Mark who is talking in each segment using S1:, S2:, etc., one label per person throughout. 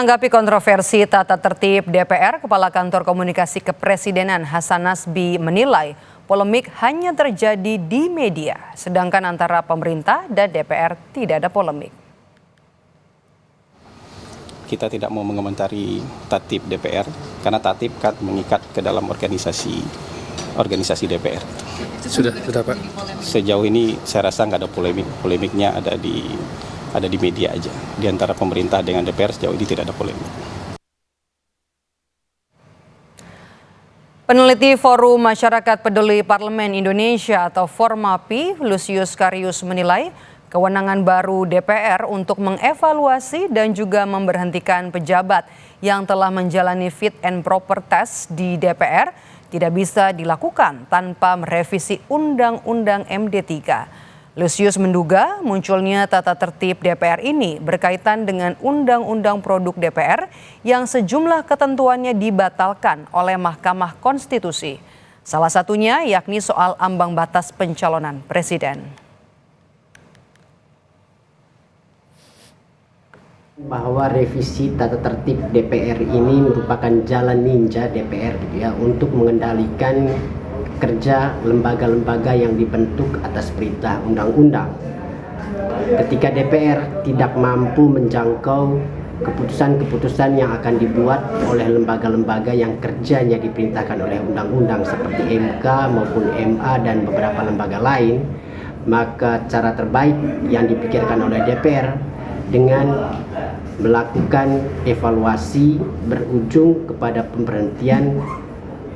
S1: Menanggapi kontroversi tata tertib DPR, Kepala Kantor Komunikasi Kepresidenan Hasan Nasbi menilai polemik hanya terjadi di media, sedangkan antara pemerintah dan DPR tidak ada polemik.
S2: Kita tidak mau mengomentari tatip DPR karena tatip kan mengikat ke dalam organisasi DPR.
S3: Sudah Pak.
S2: Sejauh ini saya rasa nggak ada polemik. Polemiknya ada di media aja. Di antara pemerintah dengan DPR sejauh ini tidak ada polemik.
S1: Peneliti Forum Masyarakat Peduli Parlemen Indonesia atau Formapi, Lusius Karius menilai kewenangan baru DPR untuk mengevaluasi dan juga memberhentikan pejabat yang telah menjalani fit and proper test di DPR tidak bisa dilakukan tanpa merevisi Undang-Undang MD3. Lusius menduga munculnya tata tertib DPR ini berkaitan dengan Undang-Undang Produk DPR yang sejumlah ketentuannya dibatalkan oleh Mahkamah Konstitusi. Salah satunya yakni soal ambang batas pencalonan presiden.
S4: Bahwa revisi tata tertib DPR ini merupakan jalan ninja DPR gitu ya, untuk mengendalikan kerja lembaga-lembaga yang dibentuk atas perintah undang-undang. Ketika DPR tidak mampu menjangkau keputusan-keputusan yang akan dibuat oleh lembaga-lembaga yang kerjanya diperintahkan oleh undang-undang seperti MK maupun MA dan beberapa lembaga lain, maka cara terbaik yang dipikirkan oleh DPR dengan melakukan evaluasi berujung kepada pemberhentian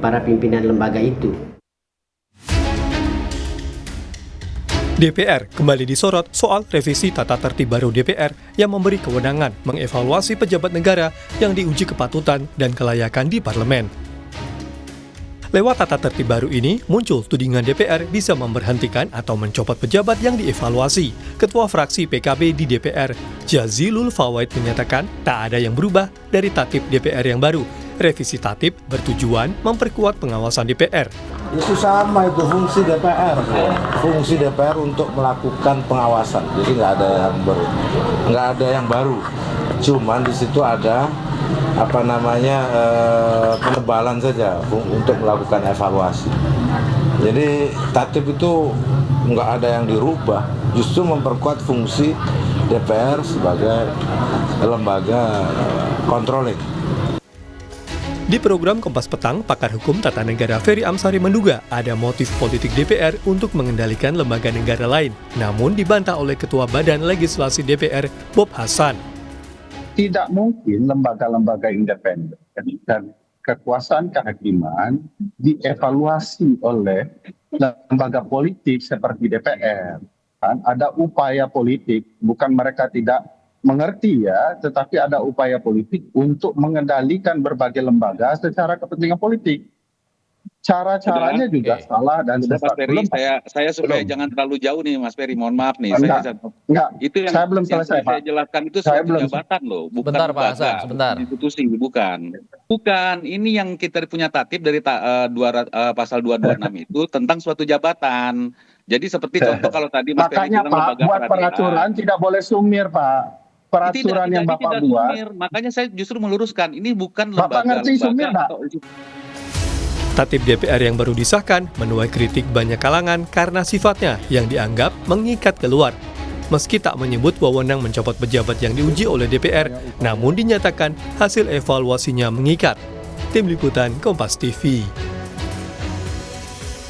S4: para pimpinan lembaga itu.
S3: DPR kembali disorot soal revisi tata tertib baru DPR yang memberi kewenangan mengevaluasi pejabat negara yang diuji kepatutan dan kelayakan di parlemen. Lewat tata tertib baru ini, muncul tudingan DPR bisa memberhentikan atau mencopot pejabat yang dievaluasi. Ketua fraksi PKB di DPR, Jazilul Fawait menyatakan tak ada yang berubah dari tatip DPR yang baru. Revisi tatip bertujuan memperkuat pengawasan DPR.
S5: Itu sama, itu fungsi DPR. Fungsi DPR untuk melakukan pengawasan. Jadi nggak ada yang baru. Cuman di situ ada penebalan saja untuk melakukan evaluasi. Jadi tatip itu nggak ada yang dirubah, justru memperkuat fungsi DPR sebagai lembaga controlling.
S3: Di program Kompas Petang, pakar hukum tata negara Ferry Amsari menduga ada motif politik DPR untuk mengendalikan lembaga negara lain, namun dibantah oleh Ketua Badan Legislasi DPR, Bob Hasan.
S6: Tidak mungkin lembaga-lembaga independen dan kekuasaan kehakiman dievaluasi oleh lembaga politik seperti DPR. Ada upaya politik, bukan mereka tidak mengerti ya, tetapi ada upaya politik untuk mengendalikan berbagai lembaga secara kepentingan politik. Cara-caranya juga salah dan
S7: Mas Ferry, saya supaya jangan terlalu jauh nih Mas Ferry, mohon maaf nih.
S6: Enggak,
S7: itu yang
S6: saya belum selesai, Pak.
S7: Saya jelaskan itu suatu jabatan loh, bukan
S8: Bentar, Pak Hasan, sebentar.
S7: Institusi, bukan. Ini yang kita punya tatip dari pasal 226 itu tentang suatu jabatan. Jadi seperti contoh kalau tadi Mas Ferry
S6: makanya
S7: bilang
S6: Pak, buat peraturan tidak boleh sumir, Pak. Peraturan yang Bapak buat.
S7: Sumir. Makanya saya justru meluruskan, ini bukan
S6: Bapak ngerti sumir, Pak?
S3: Tatip DPR yang baru disahkan menuai kritik banyak kalangan karena sifatnya yang dianggap mengikat keluar. Meski tak menyebut wewenang mencopot pejabat yang diuji oleh DPR, namun dinyatakan hasil evaluasinya mengikat. Tim Liputan Kompas TV.